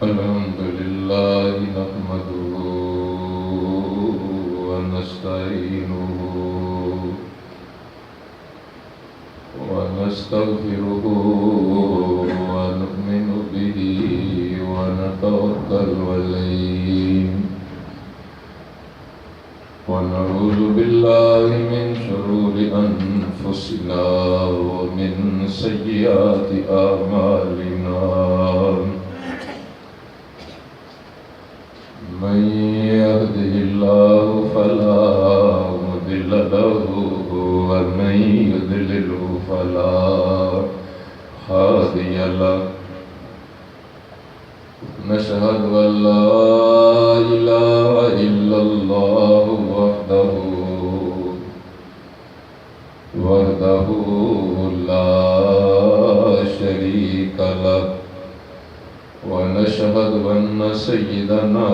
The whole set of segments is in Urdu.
الحمد لله نحمده ونستعينه ونستغفره ونؤمن به ونتوكل عليه ونعوذ بالله من شرور أنفسنا ومن سيئات أعمالنا من يهده الله فلا مضل له ومن يضلل فلا هادي له نشهد أن لا إله إلا الله وحده لا شريك له ونشهد أن سيدنا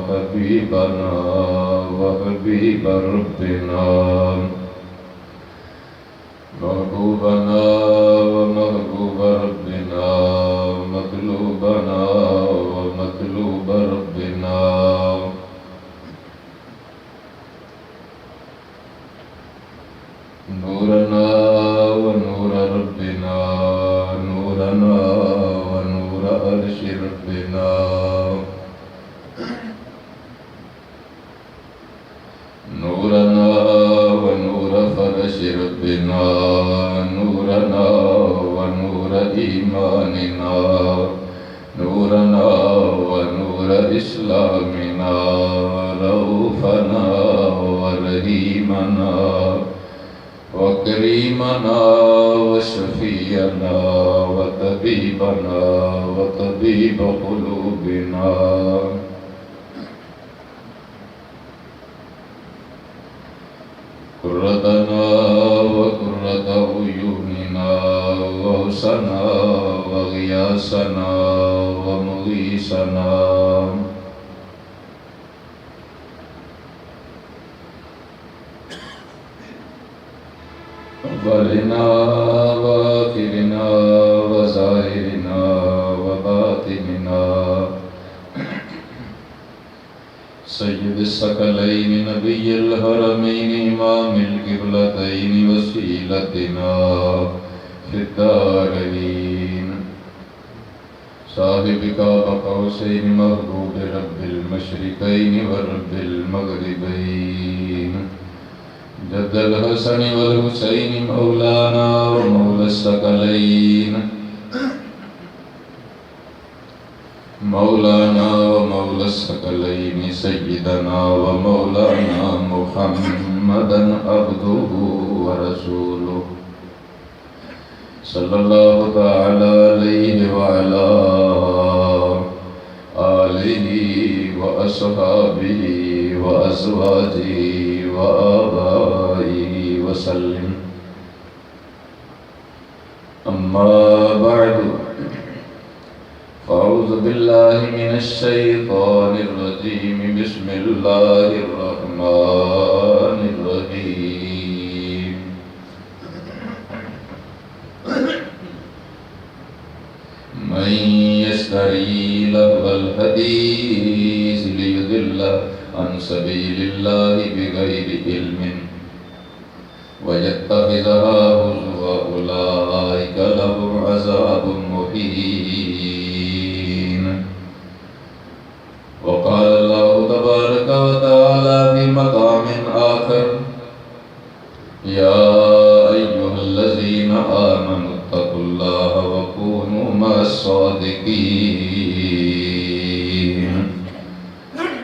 حبيبنا وحبيب ربنا محبوبنا ومحبوب ربنا مطلوبنا ومطلوب ربنا نورنا ونور ربنا نورنا ونور عرش ربنا نورنا ونور فرش ربنا نورنا ونور إيماننا نورنا ونور إسلامنا رؤوفنا ورحيمنا وكريمنا وشفيعنا وطبيبنا وطبيب قلوبنا قرتنا وقرة عيوننا وغوثنا وغياثنا ومغيثنا أولنا وآخرنا وظاهرنا وباطننا سيد الثقلين نبي الحرمين إمام القبلتين وسيلتنا في الدارين صاحب قاب قوسين محبوب رب المشرقين ورب المغربين جد الحسن والحسين مولانا ومولى الثقلين مولانا ومولى الثقلين سيدنا ومولانا محمدا عبده ورسوله صلى الله تعالى عليه وعلى آله وأصحابه وأزواجه وآبائه وسلم أما بعد فأعوذ بالله من الشيطان الرجيم بسم الله الرحمن الرحيم من يشتري لهو الحديث ليضل عن سبيل الله بغير علم ويتخذها هزوا أولئك لهم عذاب مهين وقال الله تبارك وتعالى في مقام آخر يا الصادقين.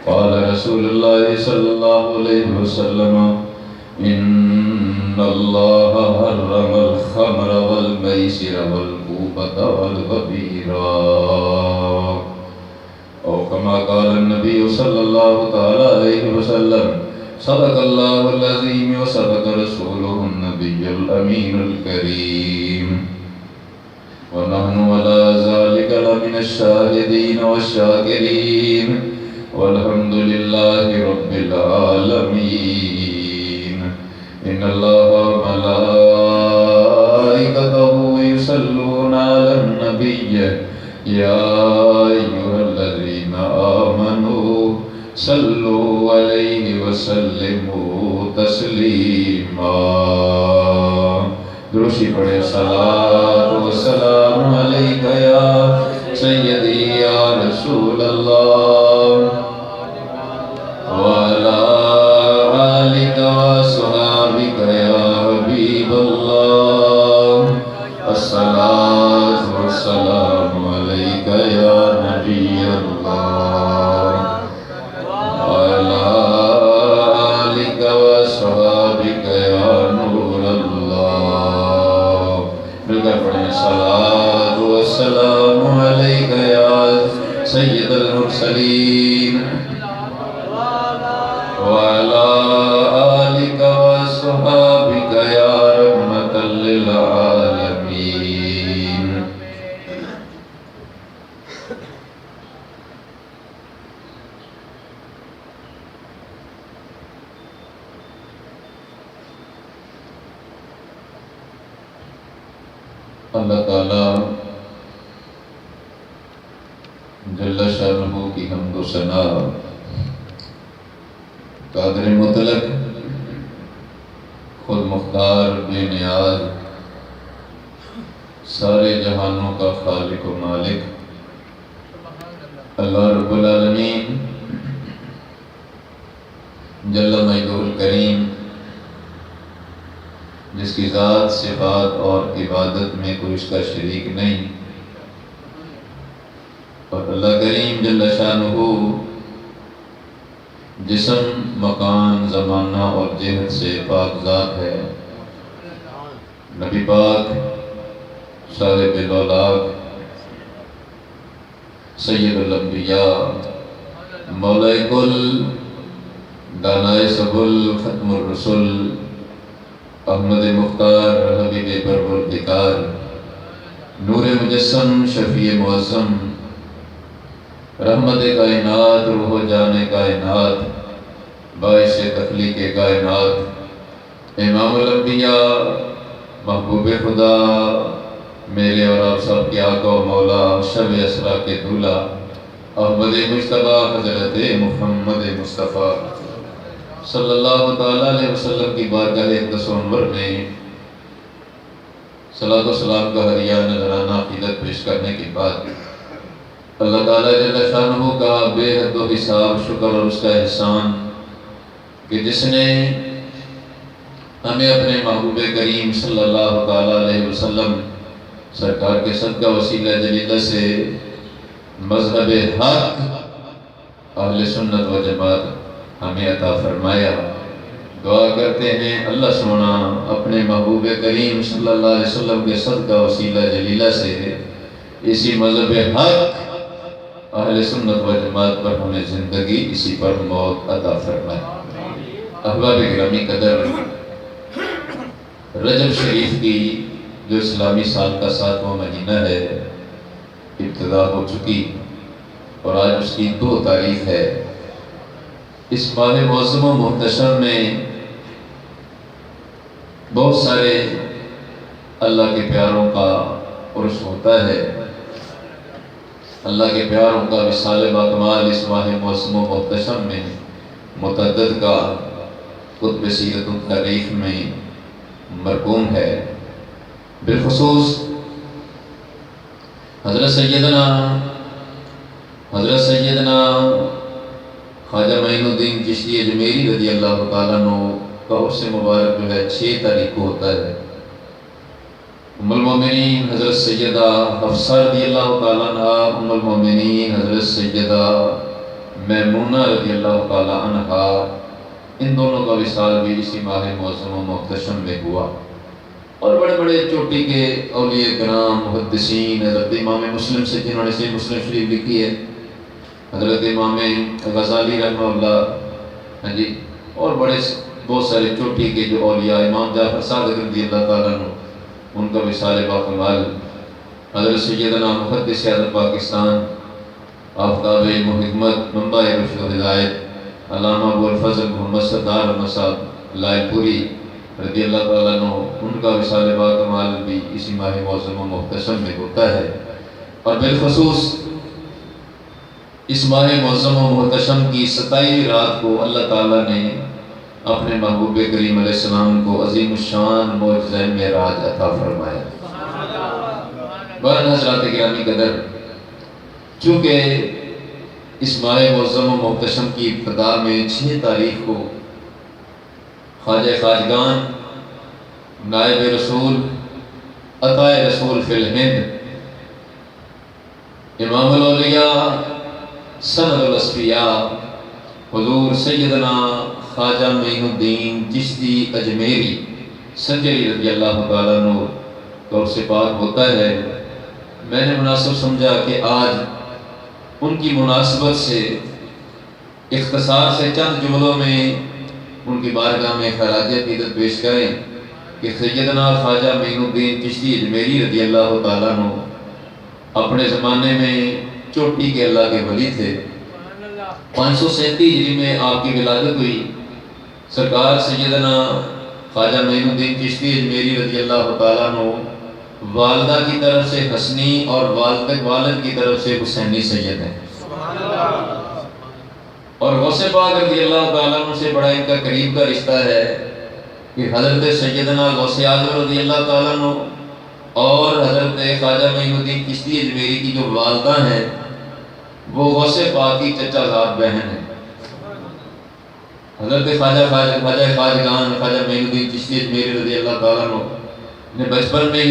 قال رسول الله صلى الله عليه وسلم إن الله حرم الخمر والميسر والكوبة والغبيرة، أو كما قال النبي صلى الله تعالى عليه وسلم. صدق الله العظيم وصدق رسوله النبي الأمين الكريم، ونحن على ذلك لمن الشاهدين والشاكرين، والحمد لله رب العالمين. إن الله وملائكته يصلون على النبي يا أيها الذين آمنوا صلوا عليه وسلموا تسلیما. درشی پڑھے صلاۃ و سلام علیک یا سیدی یا رسول اللہ وعلی آلک و صحابک یا حبیب اللہ. الصلاۃ و سلام علیک یا نبی اللہ وعلی آلک و صحابک یا نور اللہ. مل کر پڑھیں صلاۃ و سلام علیک یا سید المرسلین وعلی آلک و صحابک یا رحمۃ للعالمین. اللہ تعالیٰ جل شانہ کی حمد و ثنا، قادر مطلق، خود مختار، بے نیاز، سارے جہانوں کا خالق و مالک اللہ رب العالمین جل مجدہ الکریم، جس کی ذات، صفات اور عبادت میں کوئی اس کا شریک نہیں، اور اللہ کریم جل شانہ جسم، مکان، زمانہ اور جہت سے پاک ذات ہے. نبی پاک صاحب الاولاق، سید الانبیاء، مولا کل، دانائے سبل، ختم الرسل، احمد مختار، حبیب پروردگار، نور مجسم، شفیع معظم، رحمت کائنات، روح جان کائنات، باعث تخلیق کائنات، امام الانبیاء، محبوب خدا، میرے اور آپ سب کے آقا و مولا، شب اسرا کے دولہ، احمد مجتبیٰ حضرت محمد مصطفیٰ صلی اللہ تعالیٰ علیہ وسلم کی بارگاہ اقدس و انور میں صلاۃ و سلام کا ہدیہ نذرانہ عقیدت پیش کرنے کے بعد اللہ تعالیٰ جل شانہ کا بے حد و حساب شکر اور اس کا احسان کہ جس نے ہمیں اپنے محبوب کریم صلی اللہ تعالیٰ علیہ وسلم سرکار کے صدقہ وسیلہ جلیلہ سے مذہب حق اہل سنت و جماعت ہمیں عطا فرمایا. دعا کرتے ہیں اللہ سونا اپنے محبوب کریم صلی اللہ علیہ وسلم کے صدقہ وسیلہ جلیلہ سے اسی مذہب حق اہل سنت و جماعت پر ہمیں زندگی، اسی پر موت عطا فرمائے. احباب گرامی قدر، رجب شریف کی جو اسلامی سال کا 7واں مہینہ ہے ابتدا ہو چکی، اور آج اس کی 2 تاریخ ہے. اس ماہ معظم و محتشم میں بہت سارے اللہ کے پیاروں کا عرس ہوتا ہے. اللہ کے پیاروں کا وصال باکمال اس ماہ معظم و محتشم میں متعدد کا قطب سیرت التاریخ میں مرقوم ہے. بالخصوص حضرت سیدنا خواجہ معین الدین چشتی اجمیری رضی اللہ تعالیٰ عنہ کا عرس مبارک جو ہے 6 تاریخ کو ہوتا ہے. ام المومنین حضرت سیدہ حفصہ رضی اللہ تعالیٰ عنہ، ام المومنین حضرت سیدہ میمونہ رضی اللہ تعالیٰ عنہ، ان دونوں کا وصال بھی اسی ماہ معظم و محتشم میں ہوا۔ اور بڑے بڑے چوٹی کے اولیاء کرام محدثین، حضرت امام مسلم سے جنہوں نے صحیح مسلم شریف لکھی ہے، حضرت امام غزالی رحمہ اللہ، ہاں جی، اور بہت سارے چوٹی کے جو اولیاء، امام جعفر صادق رضی اللہ تعالیٰ عنہ، ان کا وصال باکمال۔ حضرت سیدنا محدث اعظم پاکستان، آفتاب علم و حکمت، منبع رشد و ہدایت، علامہ ابو الفضل محمد سردار احمد صاحب لائل پوری رضی اللہ تعالیٰ عنہ، ان کا وصال باکمال بھی اسی ماہ معظم و محتشم میں ہوتا ہے۔ اور بالخصوص اس ماہ معظم و محتشم کی 27ویں رات کو اللہ تعالیٰ نے اپنے محبوب کریم علیہ السلام کو عظیم الشان معجزہ معراج عطا فرمایا۔ بہرحال حضرات گرامی قدر، چونکہ اس ماہ معظم و محتشم کی ابتدا میں 6 تاریخ کو خواجہ خواجگان، نائب رسول، عطائے رسول فی الہند، امام الاولیاء، سند الاصفیاء، حضور سیدنا خواجہ معین الدین چشتی اجمیری سنجری رضی اللہ تعالیٰ عنہ کا عرس پاک ہوتا ہے۔ میں نے مناسب سمجھا کہ آج ان کی مناسبت سے اختصار سے چند جملوں میں ان کی بارگاہ میں خراج عقیدت پیش کریں کہ سیدنا خواجہ معین الدین چشتی اجمیری رضی اللہ تعالیٰ عنہ اپنے زمانے میں چوٹی کے اللہ کے ولی تھے۔ 537 ہجری میں آپ کی ولادت ہوئی۔ سرکار سیدنا خواجہ معین الدین چشتی اجمیری رضی اللہ تعالیٰ عنہ والدہ کی طرف سے حسنی اور والد کی طرف سے حسینی سید ہیں، اور غوث پاک رضی اللہ تعالیٰ عنہ سے بڑا ان کا قریب کا رشتہ ہے کہ حضرت سیدنا غوث اعظم رضی اللہ تعالیٰ عنہ اور حضرت خواجہ معین الدین چشتی اجمیری کی جو والدہ ہیں وہ غوث پاک کی چچا زاد بہن ہیں۔ حضرت خواجہ خواجگان خواجہ معین الدین چشتی اجمیری رضی اللہ تعالیٰ عنہ نے بچپن میں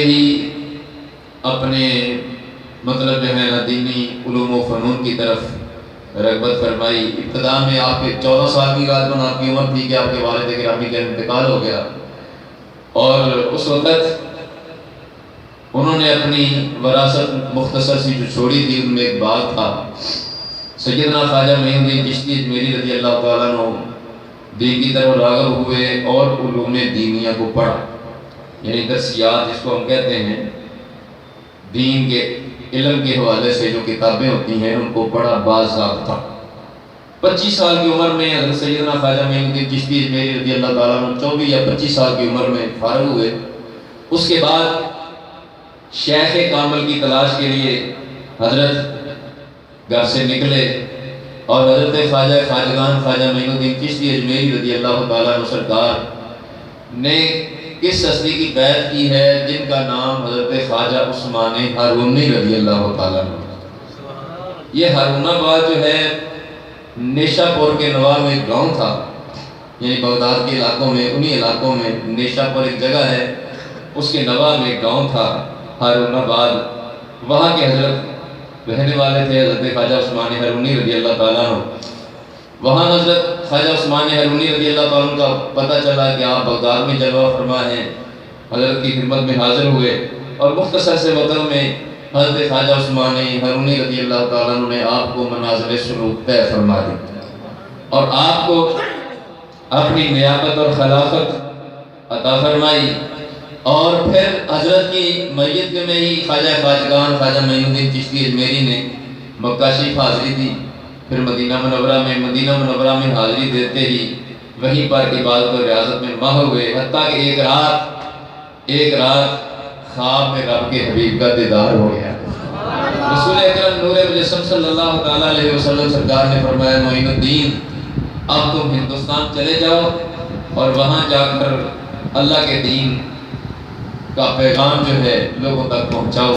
ہی اپنے مطلب جو ہے نا دینی علوم و فنون کی طرف رغبت فرمائی۔ ابتدا میں آپ کے 14 سال کی غالباً آپ کی عمر تھی کہ آپ کے والد گرامی کا انتقال ہو گیا، اور اس وقت انہوں نے اپنی وراثت مختصر سی جو چھوڑی تھی، ان میں ایک باغ تھا۔ سیدنا خواجہ معین الدین چشتی اجمیری رضی اللہ تعالیٰ عنہ دین کی طرف راغب ہوئے اور علوم دینیہ کو پڑھا، یعنی درسیات جس کو ہم کہتے ہیں، دین کے علم کے حوالے سے جو کتابیں ہوتی ہیں ان کو پڑھا باضابطہ۔ 25 سال کی عمر میں حضرت سیدنا خواجہ معین الدین چشتی اجمیری رضی اللہ تعالیٰ عنہ 24 یا 25 سال کی عمر میں فارغ ہوئے۔ اس کے بعد شیخ کامل کی تلاش کے لیے حضرت گھر سے نکلے، اور حضرت خواجہ خواجگان خواجہ معین الدین چشتی اجمیری رضی اللہ تعالیٰ عنہ سرکار نے کس ہستی کی بیعت کی ہے جن کا نام حضرت خواجہ عثمان ہارونی رضی اللہ تعالیٰ عنہ۔ یہ ہارون آباد جو ہے نیشا پور کے نواح میں ایک گاؤں تھا، یعنی بغداد کے علاقوں میں، انہی علاقوں میں نیشا پور ایک جگہ ہے، اس کے نواح میں ایک گاؤں تھا ہارون آباد، وہاں کے حضرت رہنے والے تھے حضرت خواجہ عثمان ہارونی رضی اللہ تعالیٰ عنہ۔ وہاں حضرت خواجہ عثمان ہارونی رضی اللہ تعالیٰ عنہ کا پتہ چلا کہ آپ بغداد میں جلوہ فرما ہیں، حضرت کی خدمت میں حاضر ہوئے، اور مختصر سے وطن میں حضرت خواجہ عثمان ہارونی رضی اللہ تعالیٰ عنہ نے آپ کو منازل سلوک طے فرما دی، اور آپ کو اپنی نیابت اور خلافت عطا فرمائی۔ اور پھر حضرت کی میت میں ہی خواجہ خواجگان خواجہ معین الدین چشتی اجمیری نے مکہ شریف حاضری دی، پھر مدینہ منورہ میں حاضری دیتے ہی وہیں پر عبادت و ریاضت میں ماہر ہوئے، حتیٰ کہ ایک رات خواب میں رب کے حبیب کا دیدار ہو گیا۔ رسول اکرم نور مجسم صلی اللہ تعالیٰ علیہ وسلم سرکار نے فرمایا، معین الدین اب تم ہندوستان چلے جاؤ اور وہاں جا کر اللہ کے دین کا پیغام جو ہے لوگوں تک پہنچاؤ،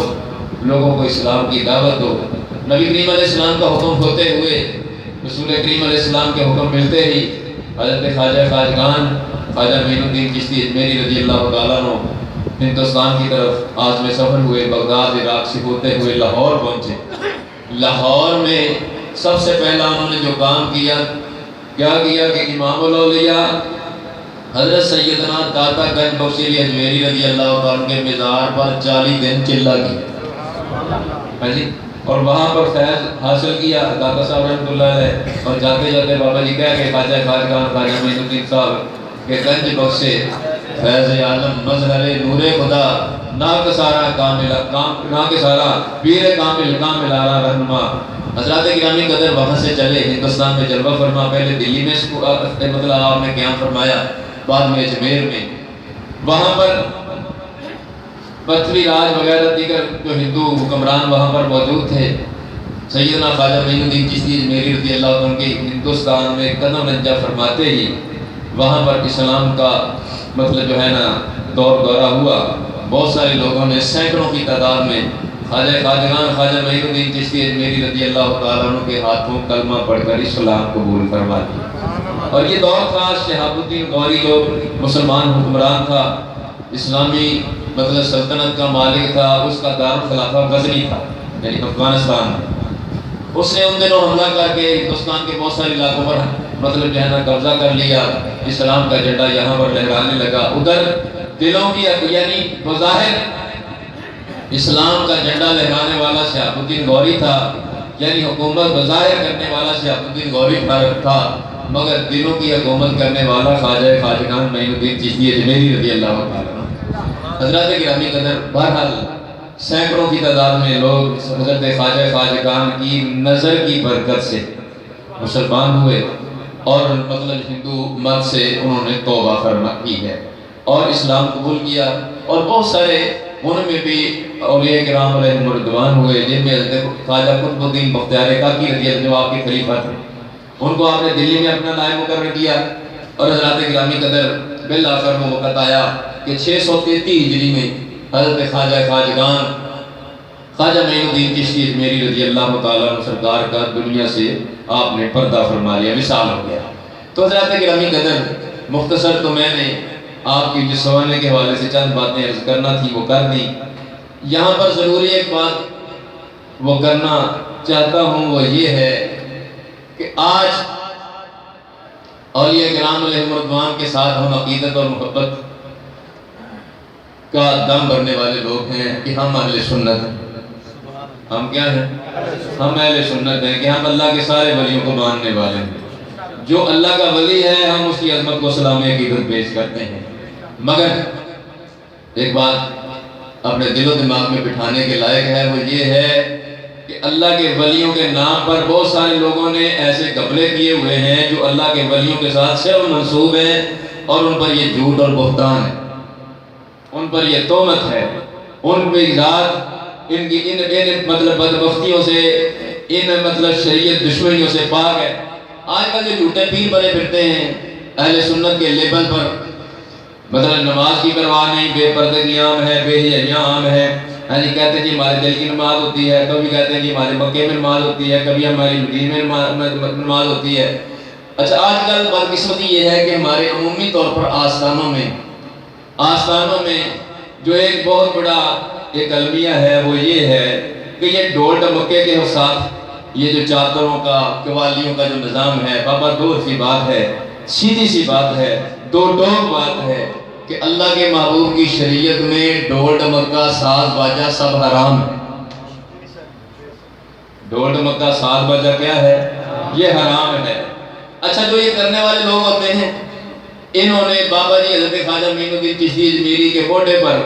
لوگوں کو اسلام کی دعوت دو۔ نبی کریم علیہ السلام کا حکم ہوتے ہوئے، رسول کریم علیہ السلام کے حکم ملتے ہی حضرت خواجہ خواجگان خواجہ معین الدین چشتی اجمیری رضی اللہ تعالیٰ عنہ ہندوستان کی طرف آج میں سفر ہوئے، بغداد عراق سے ہوتے ہوئے لاہور پہنچے۔ لاہور میں سب سے پہلا انہوں نے جو کام کیا، کیا کیا کہ امام الاولیاء حضرت سیدنا داتا گنج بخش علی اجمیری رضی اللہ تعالیٰ کے مزار پر 40 دن چلا کیا جی، اور وہاں پر فیض حاصل کیا داتا صاحب رحمۃ اللہ علیہ، اور جاتے جاتے بابا جی کہہ کے خواجہ خواجگان خواجہ معین الدین صاحب کہ گنج بخشے فیض عالم مظہر نور خدا ناکسارا کامل ناکسارا پیر کامل کامل آرا رہنما۔ حضرات گرامی قدر وہاں سے چلے ہندوستان میں جلوہ فرما، پہلے دلی میں مطلب آپ نے قیام فرمایا، بعد میں اجمیر میں، وہاں پر پتھوی راج وغیرہ دیگر جو ہندو حکمران وہاں پر موجود تھے۔ سیدنا خواجہ معین الدین چشتی اجمیری رضی اللہ عنہ کی ہندوستان میں قدم رنجہ فرماتے ہی وہاں پر اسلام کا مطلب جو ہے نا دور دورہ ہوا۔ بہت سارے لوگوں نے سینکڑوں کی تعداد میں خواجہ خواجگان خواجہ معین الدین چشتی اجمیری رضی اللہ تعالیٰ عنہ کے ہاتھوں کلمہ پڑھ کر اسلام قبول فرما لیا۔ اور یہ دور تھا شہاب الدین غوری جو مسلمان حکمران تھا، اسلامی مطلب سلطنت کا مالک تھا، اس کا دارالخلافہ غزنی تھا یعنی افغانستان میں۔ اس نے ان دنوں حملہ کر کے ہندوستان کے بہت سارے علاقوں پر مطلب جو ہے نا قبضہ کر لیا، اسلام کا جھنڈا یہاں پر لہرانے لگا۔ ادھر دلوں کی یعنی بظاہر اسلام کا جھنڈا لہرانے والا شہاب الدین غوری تھا، یعنی حکومت بظاہر کرنے والا شہاب الدین غوری تھا، مگر دلوں کی حکومت کرنے والا خواجہ خواجگان معین الدین چشتی اجمیری رضی اللہ تعالیٰ عنہ۔ حضرات گرامی قدر بہرحال سینکڑوں کی تعداد میں لوگ حضرت خواجہ خواجگان کی نظر کی برکت سے مسلمان ہوئے، اور مطلب ہندو مت سے انہوں نے توبہ فرما کی ہے اور اسلام قبول کیا۔ اور بہت سارے ان میں بھی اولیاء کرام علیہم رضوان ہوئے، جن میں حضرت خواجہ قطب الدین بختیار کاکی رضی اللہ جو آپ کے خلیفہ تھے، ان کو آپ نے دلی میں اپنا نائب مقرر کیا۔ اور حضرات گرامی قدر بالآخر وہ وقت آیا کہ 633 ہجری میں حضرت خواجہ خواجگان خواجہ معین الدین چشتی اجمیری رضی اللہ تعالیٰ عنہ سرکار کا دنیا سے آپ نے پردہ فرما لیا، وصال ہو گیا۔ تو حضرات گرامی قدر مختصر تو میں نے آپ کی جس سوانے کے حوالے سے چند باتیں عرض کرنا تھی وہ کر دی۔ یہاں پر ضروری ایک بات وہ کرنا چاہتا ہوں، وہ یہ ہے کہ آج اولیاء کرام علیہم رضوان کے ساتھ ہم عقیدت اور محبت کا دم بھرنے والے لوگ ہیں کہ ہم اہل سنت ہیں۔ ہم کیا ہیں؟ ہم اہل سنت ہیں کہ ہم اللہ کے سارے ولیوں کو ماننے والے ہیں۔ جو اللہ کا ولی ہے ہم اس کی عظمت کو سلام عقیدت پیش کرتے ہیں، مگر ایک بات اپنے دل و دماغ میں بٹھانے کے لائق ہے، وہ یہ ہے کہ اللہ کے ولیوں کے نام پر بہت سارے لوگوں نے ایسے گھپلے کیے ہوئے ہیں جو اللہ کے ولیوں کے ساتھ صرف منسوب ہیں، اور ان پر یہ جھوٹ اور بہتان ہے، ان پر یہ تہمت ہے، ان پہ ذات ان کی ان مطلب بدبختیوں سے، ان مطلب شریعت دشمنیوں سے پاک ہے۔ آج کل جو جھوٹے پیر بنے پھرتے ہیں اہل سنت کے لیبل پر، مطلب نماز کی پرواہ نہیں، بے پردگی عام ہے، بے حیائی عام ہے، ہاں جی کہتے ہیں جی ہمارے دل کی نماز ہوتی ہے، کبھی کہتے ہیں جی ہمارے مکے میں نماز ہوتی ہے، کبھی ہماری مدینے میں نماز ہوتی ہے۔ اچھا آج کل بدقسمتی یہ ہے کہ ہمارے عمومی طور پر آستانوں میں جو ایک بہت بڑا ایک المیہ ہے وہ یہ ہے کہ یہ ڈھول ڈمکے کے ساتھ یہ جو چادروں کا قوالیوں کا جو نظام ہے، بابا دو سی بات ہے، سیدھی سی بات ہے، دو ٹوک بات ہے کہ اللہ کے محبوب کی شریعت میں ڈھول ڈمکا ساز باجا سب حرام ہے۔ ڈھول ڈمکا ساز باجا کیا ہے؟ یہ حرام ہے۔ اچھا جو یہ کرنے والے لوگ ہوتے ہیں، انہوں نے بابا جی حضرت خواجہ معین الدین چشتی اجمیری کے موڈے پر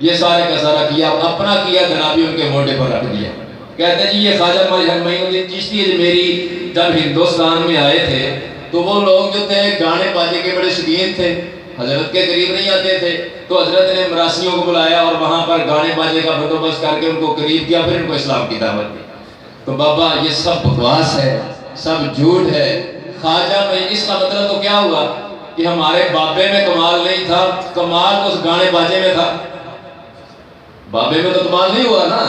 یہ سارے کا سارا کیا، اپنا کیا جنابی ان کے موڈے پر رکھ دیا۔ کہتے ہیں جی یہ خواجہ معین الدین چشتی اجمیری جب ہندوستان میں آئے تھے تو وہ لوگ جو تھے گانے باجے کے بڑے شوقین تھے، حضرت کے قریب نہیں آتے تھے، تو حضرت نے مراسیوں کو بلایا اور وہاں پر گانے باجے کا بندوبست کر کے ان کو قریب کیا، پھر ان کو اسلام کی دعوت دی۔ تو بابا یہ سب بکواس ہے، سب جھوٹ ہے۔ خواجہ میں اس کا مطلب تو کیا ہوا کہ ہمارے بابے میں کمال نہیں تھا، کمال تو اس گانے باجے میں تھا۔ بابے میں تو کمال نہیں ہوا نا،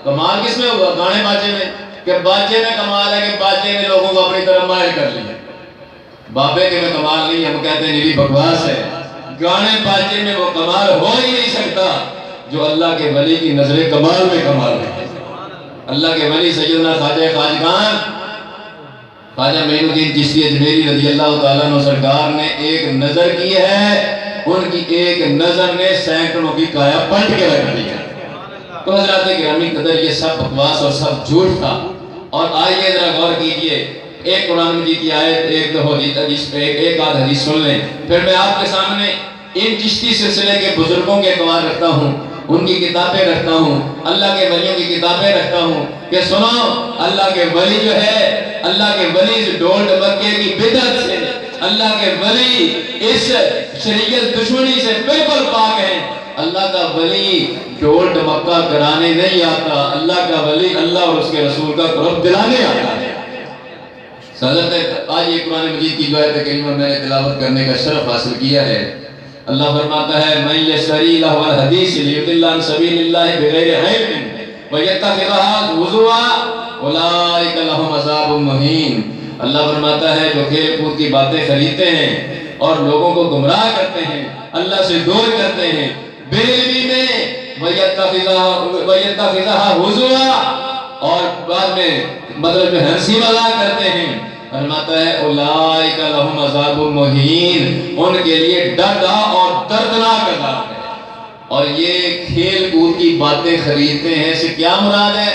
کمال کس میں ہوا؟ گانے باجے میں، کہ باجے میں کمال ہے کہ باجے نے لوگوں کو اپنی طرف مائل کر لیا۔ بابے کے میں کمال نہیں، ہم کہتے ہیں یہ بکواس ہے، گانے باجے میں وہ کمال ہو ہی نہیں سکتا جو اللہ کے ولی کی نظر کمال میں کمال ہے۔ اللہ کے ولی سیدنا خواجہ خواجگان خواجہ معین الدین چشتی اجمیری رضی اللہ تعالیٰ عنہ سرکار نے ایک نظر کی ہے، ان کی ایک نظر نے سینکڑوں کی کایا پلٹ کے رکھ دی ہے۔ تو حضرات گرامی قدر یہ سب بکواس اور سب جھوٹ تھا۔ اور آئیے ذرا غور کیجئے، ایک قرآن مجید کی آیت، ایک حدیث پہ ایک آدھ حدیث سن لیں، پھر میں آپ کے سامنے ان چشتی سلسلے کے بزرگوں کے اقوال رکھتا ہوں، ان کی کتابیں رکھتا ہوں، اللہ کے ولیوں کی کتابیں رکھتا ہوں کہ سنو اللہ کے ولی جو ہے، اللہ کے ولی اس ڈول ڈمکے کی بدعت سے، اللہ کے ولی اس شریعت دشمنی سے بالکل پاک ہیں۔ اللہ کا ولی ڈول ڈمکا کرانے نہیں آتا، اللہ کا ولی اللہ اور اس کے رسول کا قرب دلانے آتا ہے۔ حضرت آج یہ قرآن مجید کی جو آیت کریمہ میں نے تلاوت کرنے کا شرف حاصل کیا ہے، اللہ فرماتا ہے مَن يَشْتَرِي لَهْوَ الْحَدِيثِ لِيُضِلَّ عَن سَبِيلِ اللَّهِ بِغَيْرِ عِلْمٍ وَيَتَّخِذَهَا هُزُوًا أُولَٰئِكَ لَهُمْ عَذَابٌ مُّهِينٌ۔ اللہ فرماتا ہے جو کھیل کود کی باتیں خریدتے ہیں اور لوگوں کو گمراہ کرتے ہیں، اللہ سے دور کرتے ہیں بے علمی میں، وَيَتَّخِذَهَا هُزُوًا اور بعد میں مطلب جو ہنسی مذاق کرتے ہیں، فرماتا ہے اولئک لہم عذاب مہین، ان کے لیے ڈردا اور دردناک عذاب ہے۔ اور یہ کھیل کود کی باتیں خریدتے ہیں، اس سے کیا مراد ہے؟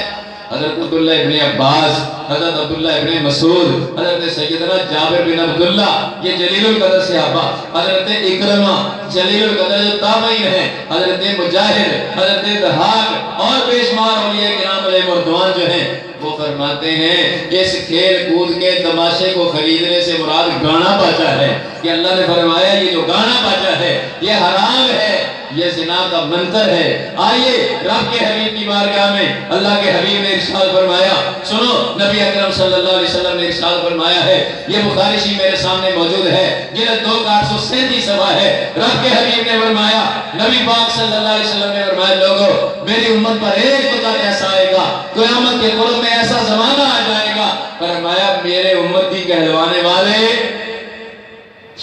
حضرت عبداللہ ابن عباس، حضرت عبداللہ ابن مسعود، حضرت سیدنا جابر بن عبداللہ، یہ جلیل القدر صحابہ، حضرت اکرمہ جلیل القدر جو تابعین ہیں، حضرت مجاہد، حضرت ضحاک اور بے شمار اولیاء کرام علیہ مردوان جو ہیں، وہ فرماتے ہیں اس کھیل کود کے تماشے کو خریدنے سے مراد گانا باجا ہے، کہ اللہ نے فرمایا یہ جو گانا باجا ہے یہ حرام ہے، یہ زنا کا منتر ہے۔ آئیے رب کے حبیب کی بارگاہ میں اللہ کے حبیب نے ارشاد فرمایا، سنو نبی اکرم صلی اللہ علیہ وسلم نے ارشاد فرمایا ہے، یہ بخاری شریف میرے سامنے موجود ہے، جلد 2 کا 837 صفحہ ہے۔ رب کے حبیب نے فرمایا، نبی پاک صلی اللہ علیہ وسلم نے فرمایا، لوگوں میری امت پر ایک وقت ایسا آئے گا، قیامت کے قرب میں ایسا زمانہ آ جائے گا، فرمایا میرے امتی کہلوانے والے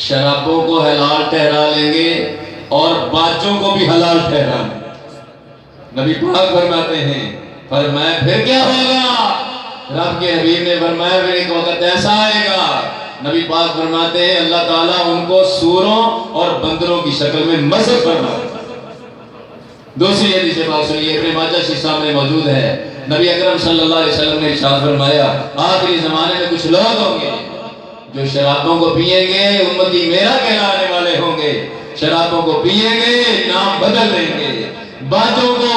شرابوں کو حلال ٹھہرا لیں گے اور باجوں کو بھی حلال ٹھہرا لیں گے۔ نبی پاک فرماتے ہیں، فرمایا پھر کیا ہوگا؟ رب کے حبیب نے فرمایا پھر ایک وقت ایسا آئے گا، نبی پاک فرماتے ہیں اللہ تعالیٰ ان کو سوروں اور بندروں کی شکل میں مسخ فرمائے۔ دوسری حدیث پاک سنیے، ابن ماجہ شریف سامنے موجود ہے، نبی اکرم صلی اللہ علیہ وسلم نے ارشاد فرمایا، آخری زمانے میں کچھ لوگ ہوں گے جو شرابوں کو پئیں گے، امتی میرا کہلانے والے ہوں گے، شرابوں کو پئیں گے، نام بدل دیں گے، باجوں کو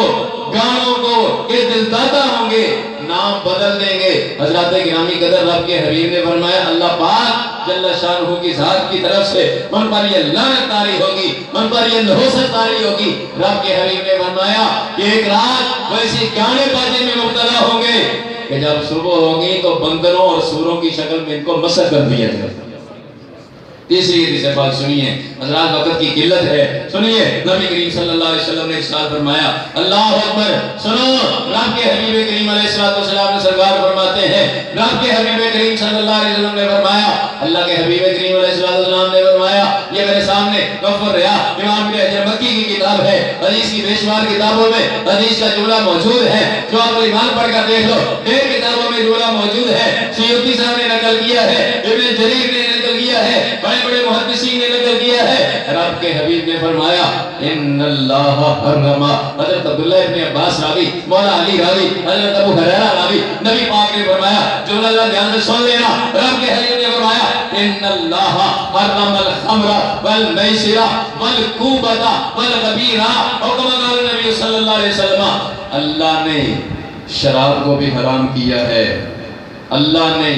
گانوں کو کہ دل دادا ہوں گے، نام بدل دیں گے۔ حضرات گرامی قدر رب کے حبیب نے فرمایا اللہ پاک جل شانہ کی ذات کی طرف سے من پر یہ لعنت طاری ہوگی، من پر یہ نحوست طاری ہوگی۔ رب کے حبیب نے فرمایا کہ ایک رات ویسی گانے باجے میں مبتلا ہوں گے کہ جب صبح ہوگی تو بندروں اور سوروں کی شکل میں ان کو مسخ کر دیا جائے گا۔ تیسری حدیث پاک سنیے، حضرات وقت کی قلت ہے، سنیے نبی کریم صلی اللہ علیہ وسلم نے ارشاد فرمایا، اللہ اکبر، سنو رب کے حبیب کریم علیہ السلام نے سرکار فرماتے ہیں، رب کے حبیب کریم صلی اللہ علیہ وسلم نے فرمایا، اللہ کے حبیب کریم علیہ السلام نے فرمایا، یہ میرے سامنے کفر ریا امام ابن حجر مکی کی کتاب ہے، حدیث کی بے شمار کتابوں میں حدیث کا جملہ موجود ہے، جو آپ ایمان پڑھ کر دیکھ لو، 1.5 کتابوں میں جملہ موجود ہے، سیوطی صاحب نے نقل کیا ہے، ابن جریر نے نقل کیا ہے، بڑے بڑے محدثین نے نقل کیا ہے، رب کے حبیب نے فرمایا ان اللہ حرم، حضرت عبداللہ ابن عباس راوی، مولا علی راوی، حضرت ابو ہریرہ راوی، نبی پاک نے فرمایا، جملہ ذرا دھیان سے سن لینا، رب کے حبیب نے فرمایا ان اللہ حرم الخمر والمیسر والکوبۃ والغبیر، اور کما قال نبی صلی اللہ علیہ وسلم، اللہ نے شراب کو بھی حرام کیا ہے، اللہ نے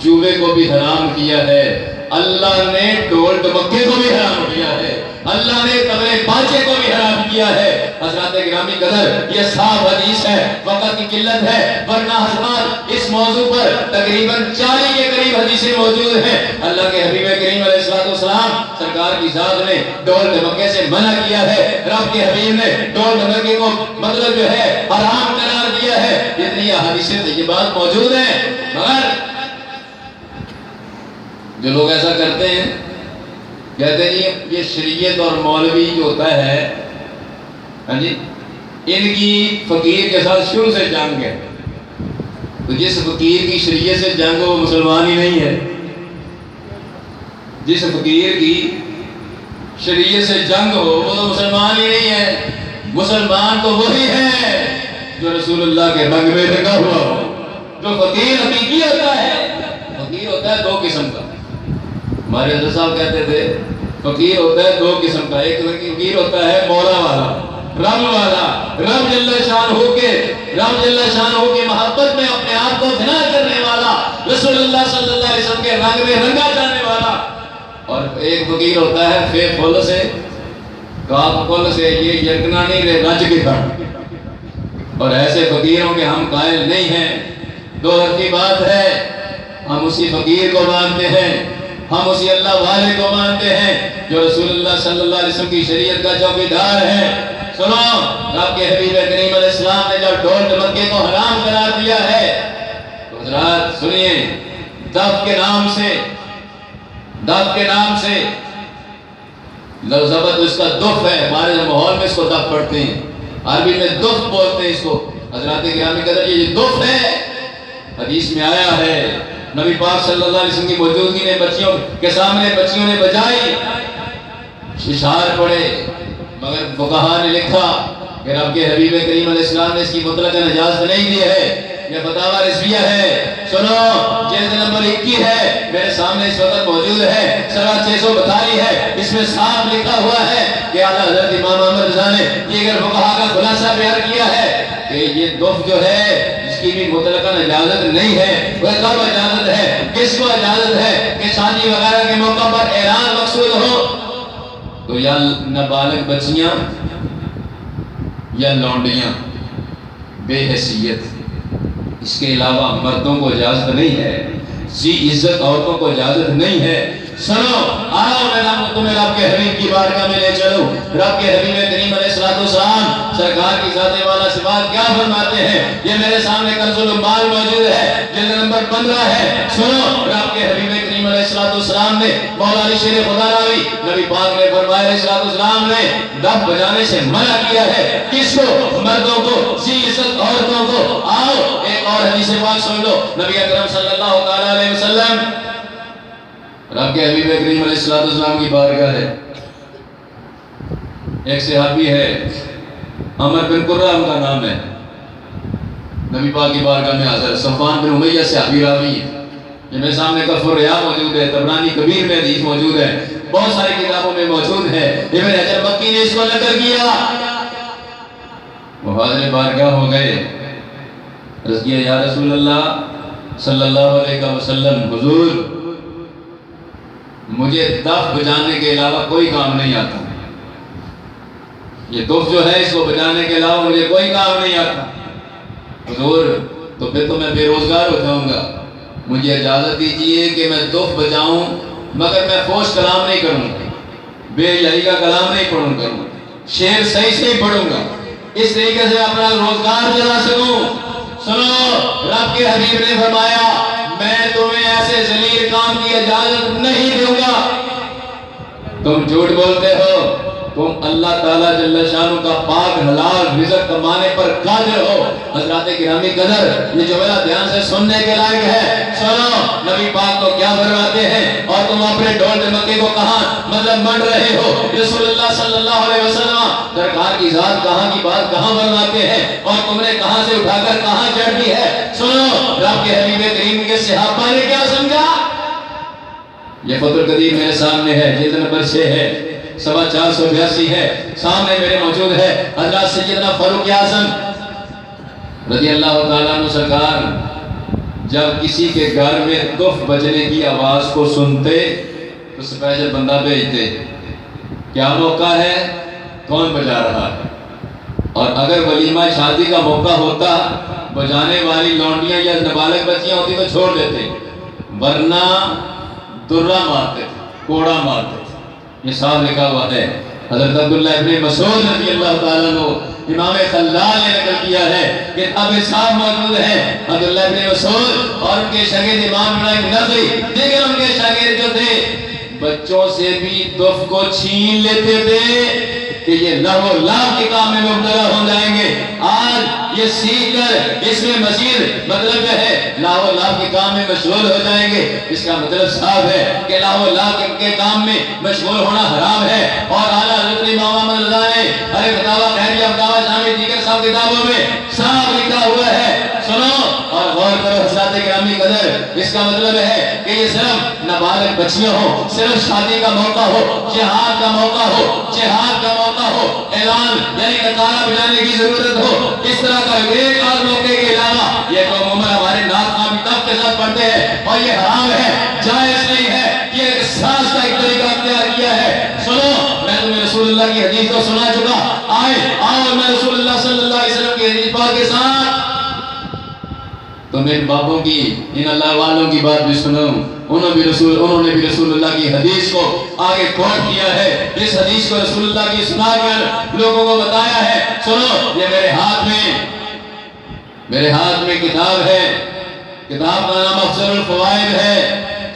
جوے کو بھی حرام کیا ہے، اللہ نے ڈول ڈمکے کو بھی حرام کیا ہے، اللہ نے طبلے باجے کو بھی حرام کیا ہے۔ حضرات گرامی قدر یہ صاف حدیث ہے، وقت کی قلت ہے، ورنہ حضرات اس موضوع پر تقریباً 40 کے قریب حدیثیں موجود ہیں۔ اللہ کے حبیب کریم علیہ السلام سرکار کی ذات نے ڈول ڈمکے سے منع کیا ہے، رب کے حبیب نے ڈول ڈمکے کو مطلب جو ہے حرام قرار دیا ہے، اتنی حدیثیں طیبات موجود ہیں، مگر جو لوگ ایسا کرتے ہیں کہتے ہیں جی یہ شریعت اور مولوی جو ہوتا ہے ہاں جی ان کی فقیر کے ساتھ شروع سے جنگ ہے، تو جس فقیر کی شریعت سے جنگ ہو وہ مسلمان ہی نہیں ہے. جس فقیر کی شریعت سے جنگ ہو وہ تو مسلمان ہی نہیں ہے. مسلمان تو وہی ہے جو رسول اللہ کے رنگ میں رنگا ہوا ہو. جو فقیر حقیقی ہوتا ہے، فقیر ہوتا ہے دو قسم کا. ہمارے حضرت صاحب کہتے تھے فقیر ہوتا ہے دو قسم کا. ایک فقیر ہوتا ہے مولا والا، رب والا، رب جل شان ہو کے محبت میں اپنے آپ کو فنا کرنے والا، رسول اللہ صلی اللہ علیہ وسلم کے رنگ میں رنگا جانے والا. اور ایک فقیر ہوتا ہے فے فل سے کاف کل سے یہ یرکنا نہیں رہے رج کے تھا. اور ایسے فقیروں کے ہم قائل نہیں ہیں. دو حرفی بات ہے، ہم اسی فقیر کو مانتے ہیں، ہم اسی اللہ والے کو مانتے ہیں جو رسول اللہ صلی اللہ علیہ وسلم کی شریعت کا چوکیدار ہے. سنو، آپ کے حبیب کریم علیہ السلام نے جب ڈھول ڈمکے کو حرام قرار دیا ہے تو حضرات سنیے، دف کے نام سے لفظ اس کا دف ہے. ہمارے ماحول میں اس کو دف پڑھتے ہیں، عربی میں دف بولتے ہیں اس کو. حضرات گرامی قدر یہ دف ہے. حدیث میں آیا ہے نبی پاک صلی اللہ علیہ وسلم کی موجودگی نے بچیوں کے سامنے بچیوں نے بجائی، اشعار پڑھے، مگر فقہا نے لکھا کہ رب کے حبیب کریم علیہ السلام نے اس کی مطلق اجازت نہیں دی ہے. یہ فتاوی رضویہ ہے. سنو، جلد نمبر 21 ہے، میرے سامنے اس وقت موجود ہے، سرا 642 ہے. اس میں صاف لکھا ہوا ہے کہ اعلیٰ حضرت امام احمد رضا نے دیگر فقہا کا خلاصہ بیان کیا ہے کہ یہ دف جو ہے اس کی بھی مطلقاً اجازت نہیں ہے. وہ کب اجازت ہے؟ کس کو اجازت ہے کہ شادی وغیرہ کے موقع پر اعلان مقصود ہو تو یا نابالغ بچیاں یا لونڈیاں بے حیثیت، اس کے علاوہ مردوں کو اجازت نہیں ہے. ذی عزت عورتوں کو اجازت نہیں ہے. سنو، آؤ میں تمہیں رب کے حبیب کی بارگاہ میں لے چلوں. رب کے حبیب کریم علیہ السلام سرکار کی ذات والا صفات کیا فرماتے ہیں؟ یہ میرے سامنے کنز العمال موجود ہے، جلد نمبر 15 ہے. سنو، رب کے حبیب کریم علیہ السلام نے مولا علی شیر خدا راوی نبی پاک نے فرمایا علیہ السلام نے دف بجانے سے منع کیا ہے. کس کو؟ مردوں کو، ذی عزت عورتوں کو. آؤ ایک اور حدیث پاک سن لو. نبی اکرم صلی اللہ علیہ وسلم رب کے حبیب کریم علیہ السلام کی بارگاہ ہے. ایک صحابی ہے عمر بن قرہ ان کا نام ہے، نبی پاک کی بارگاہ میں حاضر. صفوان بن امیہ صحابی راوی ہے. یہ میرے سامنے کف الریا موجود ہے، طبرانی کبیر میں حدیث موجود ہے، بہت ساری کتابوں میں موجود ہے. ابن حجر مکی نے اس کو نقل کیا. وہ حاضر بارگاہ ہو گئے، عرض کیا یا رسول اللہ صلی اللہ علیہ وسلم، حضور مجھے دف بجانے کے علاوہ کوئی کام نہیں آتا. یہ دف جو ہے اس کو بجانے کے علاوہ مجھے کوئی کام نہیں آتا. حضور تو پھر تو میں بے روزگار ہو جاؤں گا، مجھے اجازت دیجئے کہ میں دف بجاؤں مگر میں فوش کلام نہیں کروں گا، بے یہی کا کلام نہیں پڑھوں گا، شعر صحیح سے ہی پڑھوں گا، اس طریقے سے اپنا روزگار چلا سکوں. سنو، رب کے حبیب نے فرمایا میں تمہیں ایسے ذلیل کام کی اجازت نہیں دوں گا. تم جھوٹ بولتے ہو، تم اللہ تعالیٰ جل شانہ کا پاک حلال رزق کمانے پر قادر ہو. حضرات گرامی قدر، یہ جملہ دھیان سے سننے کے لائق ہے. سنو، نبی پاک کو کیا فرماتے ہیں اور تم اپنے ڈھول ڈمکے کو کہاں مطلب منڈ رہے ہو. رسول اللہ صلی اللہ علیہ وسلم سرکار کی ذات کہاں کی بات کہاں فرماتے ہیں اور تم نے کہاں سے اٹھا کر کہاں چڑھ دی ہے. سنو، رب کے حبیب کریم کے صحابہ نے کیا سمجھا. یہ فتح القدیر میرے سامنے ہے، جلد نمبر 6 ہے، 482 ہے، سامنے میرے موجود ہے. حضرت سیدنا فاروق اعظم رضی اللہ تعالیٰ عنہ سرکار جب کسی کے گھر میں دف بجنے کی آواز کو سنتے تو اسپیشل بندہ بھیجتے، کیا موقع ہے، کون بجا رہا ہے. اور اگر ولیمہ شادی کا موقع ہوتا، بجانے والی لونڈیاں یا نابالغ بچیاں ہوتی تو چھوڑ دیتے، ورنہ درہ مارتے تھے، کوڑا مارتے تھے. یہ صاحب لکھا ہوا ہے. حضرت عبداللہ ابن مسعود رضی اللہ تعالیٰ عنہ امام خلال نے نقل کیا ہے کہ اب صاحب موجود ہیں عبداللہ ابن مسعود اور ان کے شاگرد امام ابن نظری، دیگر ان کے شاگرد جو تھے بچوں سے بھی دف کو چھین لیتے تھے کہ یہ لہو لاف کے کام میں مبتلا ہو جائیں گے. آج یہ سیکھ کر اس میں مزید مطلب جو ہے لہو لاف کے کام میں مشغول ہو جائیں گے. اس کا مطلب صاف ہے کہ لہو لاف کے کام میں مشغول ہونا حرام ہے. اور اعلیٰ حضرت امام محمد رضا نے ارے فتاویٰ خیریہ فتاویٰ شامی دیگر سب کتابوں میں صاف لکھا ہوا ہے. سنو اور غور کرو حضرات گرامی قدر. اس کا مطلب ہے کہ یہ صرف نابالغ بچیاں ہو, صرف شادی کا موقع ہو, جہاد کا موقع ہو, جہاد کا موقع ہو, اعلان یعنی نعرہ بجانے کی ضرورت ہو, اس طرح کا ایک آدھ موقع کے علاوہ یہ تو عموماً ہمارے ناز خواہ بھی تب کے ساتھ پڑھتے ہیں اور یہ حرام ہے, جائز نہیں ہے. یہ ایک ساز کا ایک طریقہ اختیار کیا ہے. سنو میں تمہیں رسول اللہ کی حدیث کو سنا چکا. آؤ میں رسول اللہ صلی اللہ علیہ وسلم کی حدیث پاک کے ساتھ تم ان بابوں کی, ان اللہ والوں کی بات بھی سنو. انہوں نے بھی رسول اللہ کی حدیث کو آگے کوٹ کیا ہے. اس حدیث کو رسول اللہ کی سنا کر لوگوں کو بتایا ہے. سنو یہ میرے ہاتھ میں کتاب ہے. کتاب کا نام افضل الفوائد ہے.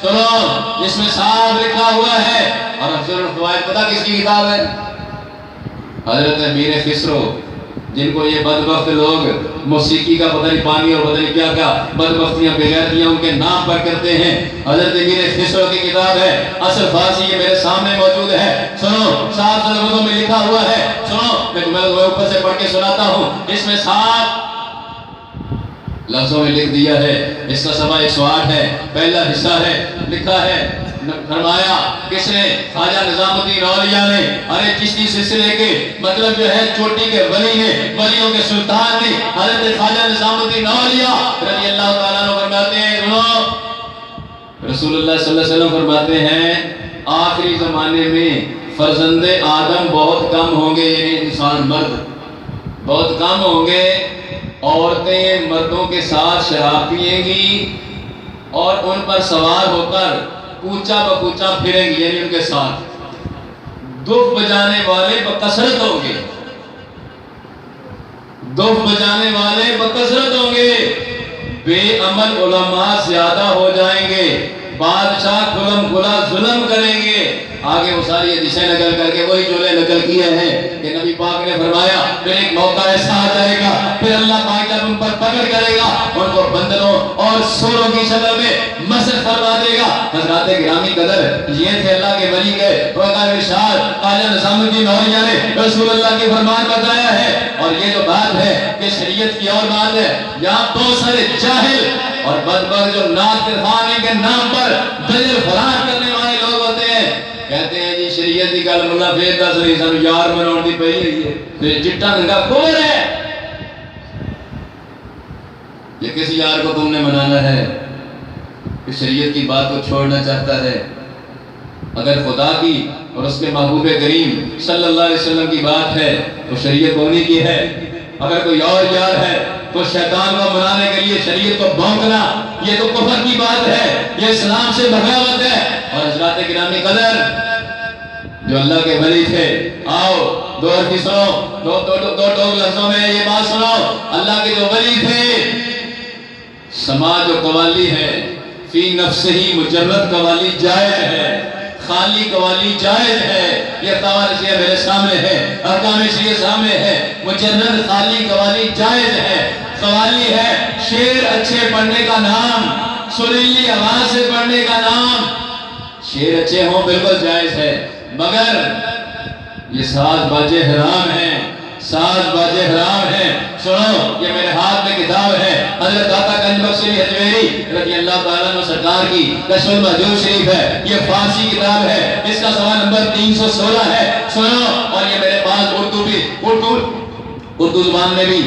سنو اس میں صاف لکھا ہوا ہے. اور افضل الفوائد پتہ کس کی کتاب ہے؟ حضرت امیر خسرو, جن کو یہ بدبخت لوگ موسیقی کا پتہ نہیں پانی اور پتہ نہیں کیا کیا بدبختیاں بغیرتیاں ان کے نام پر کرتے ہیں. حضرت امیر خسرو کی کتاب ہے. اصل فارسی یہ میرے سامنے موجود ہے. سنو صاف لفظوں میں لکھا ہوا ہے. سنو میں تمہیں اوپر سے پڑھ کے سناتا ہوں. اس میں صاف لفظوں میں لکھ دیا ہے. اس کا صفحہ 108 ہے. پہلا حصہ ہے. لکھا ہے, فرمایا کس نے؟ خواجہ نظام الدین اولیاء نے. ارے چشتی سلسلے کے مطلب جو ہے چوٹی کے ولی نے, ولیوں کے سلطان نے, حضرت خواجہ نظام الدین اولیاء رضی اللہ تعالیٰ عنہ فرماتے ہیں. رسول اللہ صلی اللہ علیہ وسلم فرماتے ہیں آخری زمانے میں فرزند آدم بہت کم ہوں گے, یعنی انسان مرد بہت کم ہوں گے. عورتیں مردوں کے ساتھ شراب پیئیں گی اور ان پر سوار ہو کر کوچا بکوچا پھریں گی, یعنی ان کے ساتھ دف بجانے والے بکثرت ہوں گے. دف بجانے والے بکثرت ہوں گے. بے عمل علماء زیادہ ہو جائیں گے. بادشاہ کھلم کھلا ظلم کریں گے. آگے وہ ساری حدیثیں نقل کر کے وہی جملے نقل کیے ہیں کہ نبی پاک نے فرمایا پھر ایک موقع ایسا آ جائے گا, پھر اللہ پاک جب ان پر پکڑ کرے گا ان کو بندروں اور سوروں کی شکل میں مسخ فرما دے گا. حضرات گرامی قدر یہ تھے اللہ کے ولی کے وقار ارشاد خواجہ نظام الدین اولیاء نے رسول اللہ کی فرمان بتایا ہے. اور یہ جو بات ہے کہ شریعت کی اور بات ہے, یہاں بہت سارے جاہل اور بدبخت جو ناصر خان کے نام پر دجل فرار کرنے والے لوگ ہوتے ہیں, کہتے ہیں جی شریعت کی گل ملا پھر دس رہی سن یار مناؤں دی پئی رہی ہے, پھر چٹا ننگا کفر ہے. یہ کس یار کو تم نے منانا ہے کہ شریعت کی بات کو چھوڑنا چاہتا ہے؟ اگر خدا کی اور اس کے محبوب کریم صلی اللہ علیہ وسلم کی بات ہے تو شریعت ہونی کی ہے. اگر کوئی اور یار ہے تو شیطان کو منانے کے لیے شریعت کو بھونکنا یہ تو کفر کی بات ہے, یہ اسلام سے بغاوت ہے. اور حضرات گرامی قدر جو اللہ کے ولی تھے, آؤ دو عرفی سنو, دو لفظوں میں یہ بات سنو. اللہ کے جو ولی تھے, سماج و قوالی ہے, فی نفس ہی مجرد قوالی جائز ہے, خالی قوالی جائز ہے. یہ فتاویٰ رضیہ میرے سامنے ہے, احکام شریعہ سامنے ہے. مجرد خالی قوالی جائز ہے. قوالی ہے شعر اچھے پڑھنے کا نام, سریلی آواز سے پڑھنے کا نام. شعر اچھے ہوں بالکل جائز ہے, مگر یہ ساز باجے حرام ہیں, ساز باجے حرام ہیں. سنو یہ میرے ہاتھ میں کتاب ہے, حضرت داتا گنج بخش علی حجویری رضی اللہ تعالیٰ عنہ سرکار کی کشف المحجوب شریف ہے. یہ فارسی کتاب ہے, اس کا صفحہ نمبر 316 ہے. سنو اور یہ میرے پاس اردو زبان میں بھی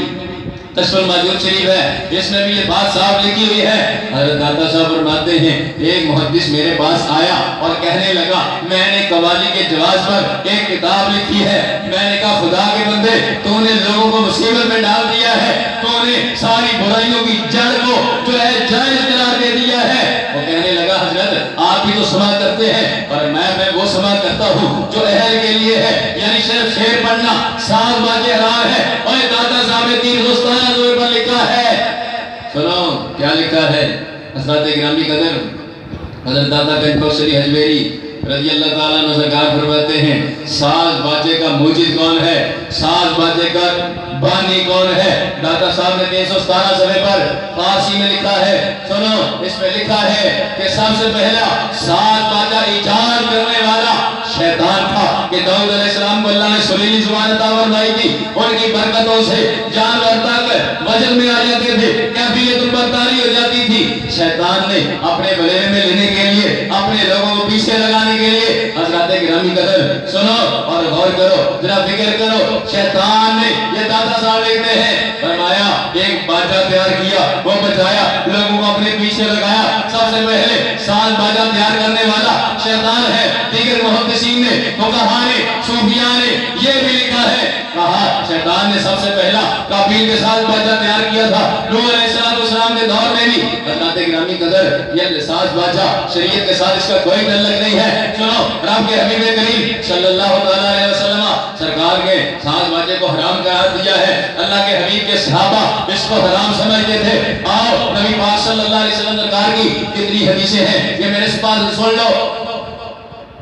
کشف المحجوب شریف ہے, اس میں بھی یہ بات صاف لکھی ہوئی ہے. حضرت داتا صاحب فرماتے ہیں ایک محدث میرے پاس آیا اور کہنے لگا میں نے قوالی کے جواز پر ایک کتاب لکھی ہے. میں نے کہا خدا کے بندے تو نے لوگوں کو مصیبت میں ڈال دیا ہے, تو نے ساری برائیوں کی جڑ کو جو ہے جائز قرار دے دیا ہے. وہ کہنے لگا حضرت آپ بھی تو سماعت کرتے ہیں اور میں وہ سماعت کرتا ہوں جو اہل کے لیے ہے, یعنی صرف شعر پڑھنا ساز باجے حرام ہے. اور داتا صاحب نے تین دوستانہ طور پر لکھا ہے. سنو کیا لکھا ہے حضرات گرامی قدر. حضرت داتا گنج بخش علی حجویری رضی اللہ تعالیٰ عنہ سرکار فرماتے ہیں ساز باجے کا موجد کون ہے، ساز باجے کا بانی کون ہے؟ داتا صاحب نے 317 صفحے پر فارسی میں لکھا ہے، سنو اس میں لکھا ہے کہ سب سے پہلا ساز باجہ ایجاد کرنے والا شیطان تھا کہ داؤد علیہ السلام کو اللہ نے سریلی زبان عطا فرمائی تھی، ان کی برکتوں سے جانور تک وزن میں آ جاتے تھے، کیفیت البرداری ہو جاتی تھی۔ شیطان نے اپنے بلیرے میں لینے کے لیے، اپنے لوگوں کو پیچھے لگانے کے لیے، حضرات گرامی قدر سنو اور غور کرو، ذرا فکر کرو، شیطان نے یہ داتا صاحب لکھتے ہیں فرمایا ایک باجا تیار کیا، وہ بچایا، لوگوں کو اپنے پیچھے لگایا۔ سب سے پہلے ساز باجا تیار کرنے والا شیطان ہے۔ دیگر محدثین نے، فقہاء نے، صوفیاء نے یہ بھی لکھا ہے، کہا شیطان نے سب سے پہلا قابیل کے ساز باجا تیار کیا تھا، نوح علیہ السلام کے دور میں بھی۔ حضرات گرامی قدر یہ ساز باجا شریعت کے ساتھ اس کا کوئی تعلق نہیں ہے۔ سنو رب کے حبیب کریم صلی اللہ علیہ وسلم سرکار کے ساز باجے کو حرام قرار دیا ہے۔ اللہ کے حبیب کے صحابہ اس کو حرام سمجھتے تھے۔ آؤ نبی پاک صلی اللہ علیہ وسلم سرکار کی کتنی حدیثیں ہیں یہ میرے پاس سن لو،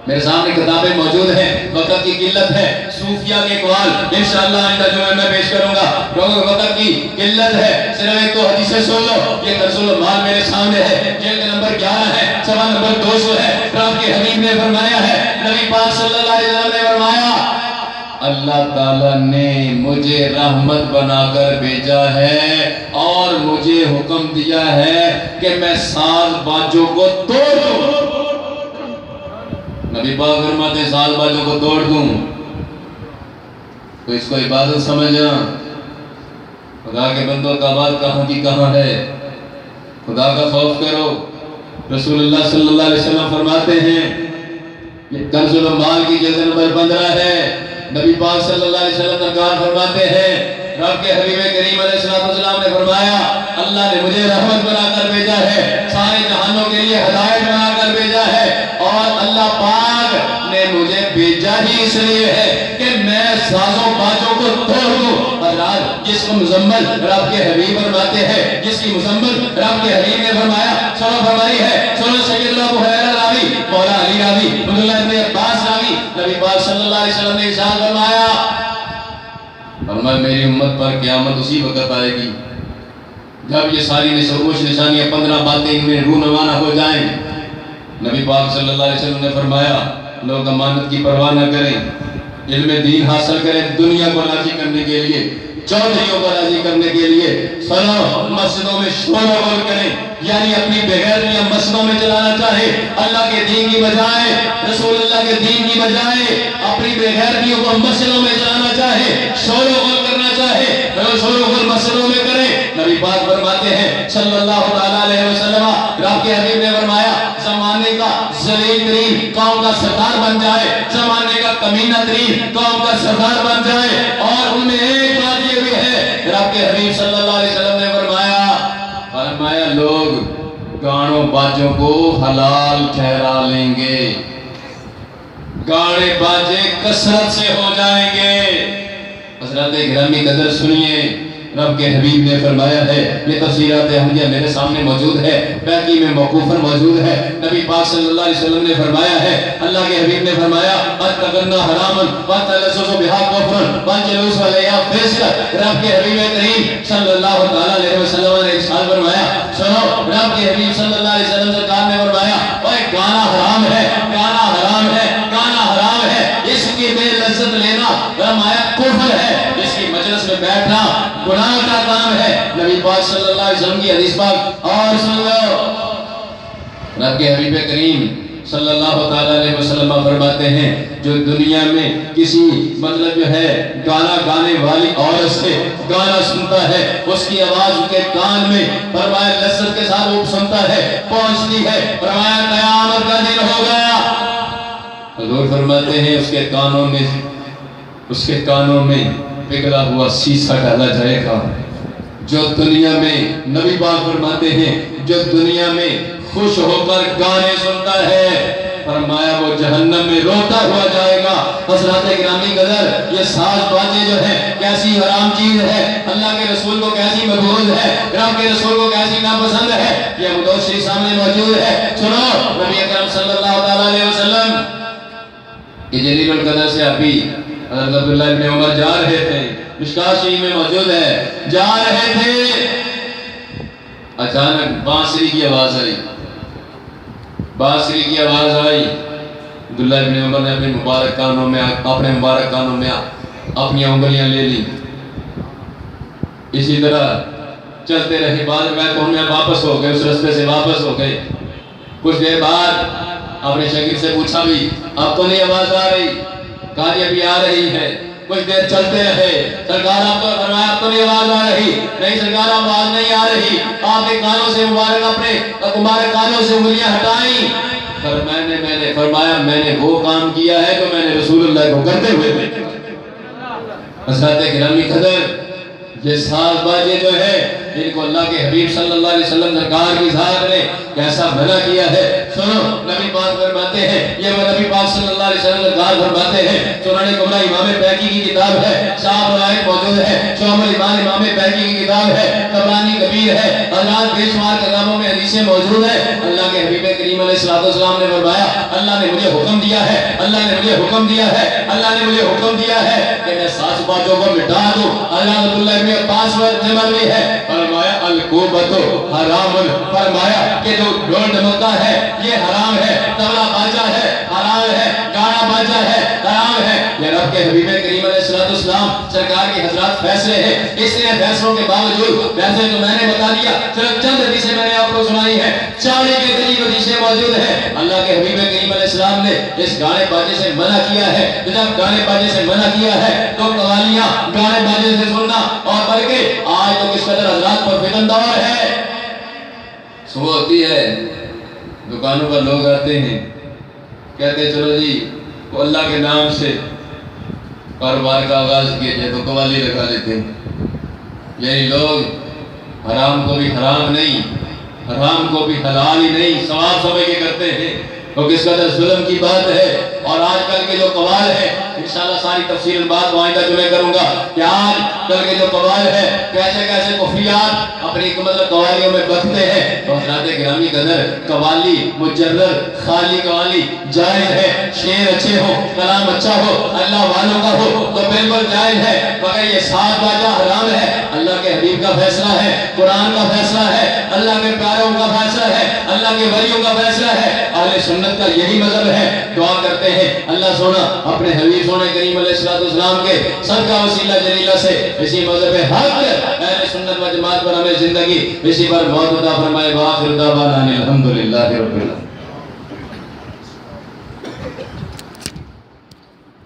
میرے سامنے کتابیں موجود ہیں، وقت کی قلت ہے، صوفیہ کے اقوال انشاءاللہ آئندہ جمعہ میں پیش کروں گا، کیونکہ وقت کی قلت ہے۔ صرف ایک تو حدیثیں سن لو، یہ کنز المال میرے سامنے ہے، جلد نمبر 11 ہے، صفحہ نمبر 200 ہے۔ رب کے حبیب نے فرمایا ہے، نبی پاک صلی اللہ علیہ وسلم نے فرمایا اللہ تعالیٰ نے مجھے رحمت بنا کر بھیجا ہے اور مجھے حکم دیا ہے کہ میں ساز باجوں کو توڑ دوں۔ نبی پاک فرماتے ہیں ساز باجوں کو توڑ دوں، تو اس کو عبادت سمجھنا۔ خدا کے بندوں کا بات کہاں کی کہاں ہے، خدا کا خوف کرو۔ رسول اللہ صلی اللہ علیہ وسلم فرماتے ہیں، یہ کنز المال کی جلد نمبر 15 ہے، نبی پاک صلی اللہ علیہ وسلم سرکار فرماتے ہیں رب کے حبیب کریم علیہ السلام نے فرمایا اللہ نے مجھے رحمت بنا کر بھیجا ہے، سارے جہانوں کے لیے ہدایت بنا کر بھیجا ہے، اور اللہ پاک نے مجھے بھیجا ہی اس لیے ہے کہ میں سازوں باجوں کو توڑ دوں۔ حضرات جس کو مزمل رب کے حبیب فرماتے ہیں، جس کی مزمل رب کے حبیب نے فرمایا، سنو فرمائی ہے، سنو سیدنا ابو ہریرہ راوی، مولا علی راوی، عبداللہ ابن عباس راوی، نبی پاک صلی اللہ علیہ وسلم نے ارشاد فرمایا، فرمایا میری امت پر قیامت اسی وقت آئے گی جب یہ ساری نشوش نشانیاں 15 باتیں ان میں رونمانہ ہو جائیں۔ نبی پاک صلی اللہ علیہ وسلم نے فرمایا لوگ امانت کی پرواہ نہ کریں، علم دین حاصل کریں دنیا کو راضی کرنے کے لیے، چودھریوں کو راضی کرنے کے لیے، سنو مسجدوں میں شور و غل کریں، یعنی اپنی بغیرتیاں مسجدوں میں چلانا چاہے، اللہ کے دین کی بجائے، رسول اللہ کے دین کی بجائے اپنی بغیرتیوں کو مسجدوں میں چلانا چاہے، شور و غل کرنا چاہے، شور و غل مسجدوں میں کریں۔ نبی پاک فرماتے ہیں صلی اللہ علیہ وسلم، رب کے حبیب نے فرمایا زمانے کا ذلیل ترین قوم کا سردار بن جائے، زمانے کا کمینہ ترین قوم کا سردار بن جائے، اور ان میں ایک بات یہ بھی ہے، رب کے حبیب صلی اللہ علیہ وسلم نے فرمایا لوگ گانوں باجوں کو حلال ٹھہرا لیں گے، گانے باجے کثرت سے ہو جائیں گے۔ حضرات گرامی قدر سنیے، رب کے حبیب نے فرمایا ہے، یہ تفسیرات احمدیہ میرے سامنے موجود ہے، بیکی میں موقوفاً موجود ہے، نبی پاک صلی اللہ علیہ وسلم نے فرمایا ہے، اللہ کے حبیب نے فرمایا اتقنا حرامن واتلسس بہا کفرن وانجلوس علیہ فیصل۔ رب کے حبیب کریم صلی اللہ علیہ وسلم نے ارشاد فرمایا، سنو رب کے حبیب صلی اللہ علیہ وسلم سرکار نے فرمایا اوہ گانا حرام ہے، گانا حرام ہے، گانا حرام ہے، اس کی بے لذت لینا فرمایا کفر ہے، اس کی مجلس میں بیٹھنا گناہ کا کام ہے۔ نبی پاک صلی اللہ علیہ وسلم کی حدیث پاک اور سن لو، رب کے حبیب کریم صلی اللہ علیہ وسلم فرماتے ہیں جو دنیا میں کسی مطلب جو ہے گانا گانے والی عورت سے گانا سنتا ہے، اس کی آواز اس کے کان میں فرمایا لذت کے ساتھ وہ سنتا ہے، پہنچتی ہے، فرمایا قیامت کا دن ہو گیا۔ حضور فرماتے ہیں اس کے کانوں میں پگھلا ہوا سیسا ڈالا جائے گا۔ جو دنیا میں نبی پاک فرماتے ہیں جو دنیا میں خوش ہو کر گانے سنتا ہے، فرمایا وہ جہنم میں روتا ہوا جائے گا۔ حضرات گرامی قدر، یہ ساز بازیں جو ہے کیسی حرام چیز ہے، اللہ کے رسول کو کیسی مبغوض ہے، رب کے رسول کو کیسی ناپسند ہے، یہ ابو داؤد شریف سامنے موجود ہے۔ سنو، نبی اکرم صلی اللہ تعالیٰ علیہ وسلم کہ جلیل القدر سے ابھی حضرت عبداللہ ابن عمر جا رہے تھے، مشکوٰۃ شریف میں موجود ہے، جا رہے تھے، اچانک بانسری کی آواز آئی، بانسری کی آواز آئی۔ عبداللہ ابن عمر نے اپنے مبارک کانوں میں اپنی انگلیاں لے لی، اسی طرح چلتے رہے، بعد میں واپس ہو گئے، اس رستے سے واپس ہو گئے۔ کچھ دیر بعد اپنے شاگرد سے پوچھا بھی اب تو نہیں آواز آ رہی؟ کہا جی ابھی آ رہی ہے۔ کچھ دیر چلتے رہے، سرکار آپ تو فرمایا اب تو نہیں آواز آ رہی؟ نہیں سرکار آواز نہیں آ رہی۔ آپ نے کانوں سے مبارک کانوں سے انگلیاں ہٹائیں۔ میں نے فرمایا میں نے وہ کام کیا ہے جو میں نے رسول اللہ کو کرتے ہوئے دیکھا۔ حضرات گرامی قدر، یہ ساز بازے جو ہے جن کو اللہ کے حبیب صلی اللہ علیہ وسلم سرکار کی ذات نے کیسا منع کیا ہے، سنو نبی پاک فرماتے ہیں، یہ وہ نبی پاک صلی اللہ علیہ وسلم سرکار فرماتے ہیں، سنن کبریٰ امام بیہقی کی کتاب ہے، صاحب روایت موجود ہے، شعب الایمان امام بیہقی کی کتاب ہے، طبرانی کبیر ہے، حضرات بے شمار کتابوں میں حدیثیں موجود ہیں۔ اللہ کے حبیب کریم علیہ السلام نے فرمایا اللہ نے مجھے حکم دیا ہے، اللہ نے مجھے حکم دیا ہے، اللہ نے مجھے حکم دیا ہے کہ میں ساز بازوں کو مٹا دوں۔ اللہ عبداللہ ابن عباس سے مروی ہے، فرمایا الکوبۃ حرام، فرمایا کہ جو ڈھول ڈمکا ہے یہ حرام ہے، طبلہ باجا ہے حرام ہے، گانا باجا ہے حرام ہے۔ یہ رب کے حبیب کریم علیہ السلام سرکار کے حضرات فیصلے ہیں، اس لیے فیصلوں کے باوجود ویسے تو میں نے بتا دیا، صرف چند حدیثیں میں نے آپ کو سنائی ہیں، 40 کے قریب حدیثیں موجود ہیں۔ اللہ کے حبیب کریم علیہ السلام نے اس گانے باجے سے منع کیا ہے۔ جب گانے باجے سے منع کیا ہے تو قوالیاں گانے باجے سے سننا، اور بلکہ آج تو کس قدر حضرات پر فتن دور ہے، صبح ہوتی ہے دکانوں پر لوگ آتے ہیں، کہتے ہیں چلو جی وہ اللہ کے نام سے کاروبار کا آغاز کیا جائے تو قوالی لگا لیتے ہیں۔ یعنی لوگ حرام کو بھی حرام نہیں، حرام کو بھی حلال ہی نہیں، ثواب سمجھ کے کرتے ہیں، تو کس قدر ظلم کی بات ہے۔ اور آج کل کے جو قوال ہے، انشاءاللہ ساری تفصیل بات آئندہ جمعہ کروں گا کہ آج کل کے جو قوال ہے کیسے کیسے کفریات اپنی مطلب قوالیوں میں بکتے ہیں۔ تو حضرات گرامی قدر، قوالی مجرد خالی قوالی جائز ہے، شعر اچھے ہو، کلام اچھا ہو، اللہ والوں کا ہو تو بالکل جائز ہے، مگر یہ ساز باجا حرام ہے۔ اللہ کے حبیب کا فیصلہ ہے، قرآن کا فیصلہ ہے، اللہ کے پیاروں کا فیصلہ ہے، اللہ کے ولیوں کا فیصلہ ہے، اہل سنت کا یہی مذہب ہے۔ دعا کرتے ہیں اللہ سونا اپنے حبیب سونے کریم علیہ السلام کے صدقہ وسیلہ جلیلہ سے اسی مذہب حق اہل سنت و جماعت پر ہمیں زندگی اسی پر موت عطا فرمائے۔ وآخر دعوانا الحمدللہ رب العالمین۔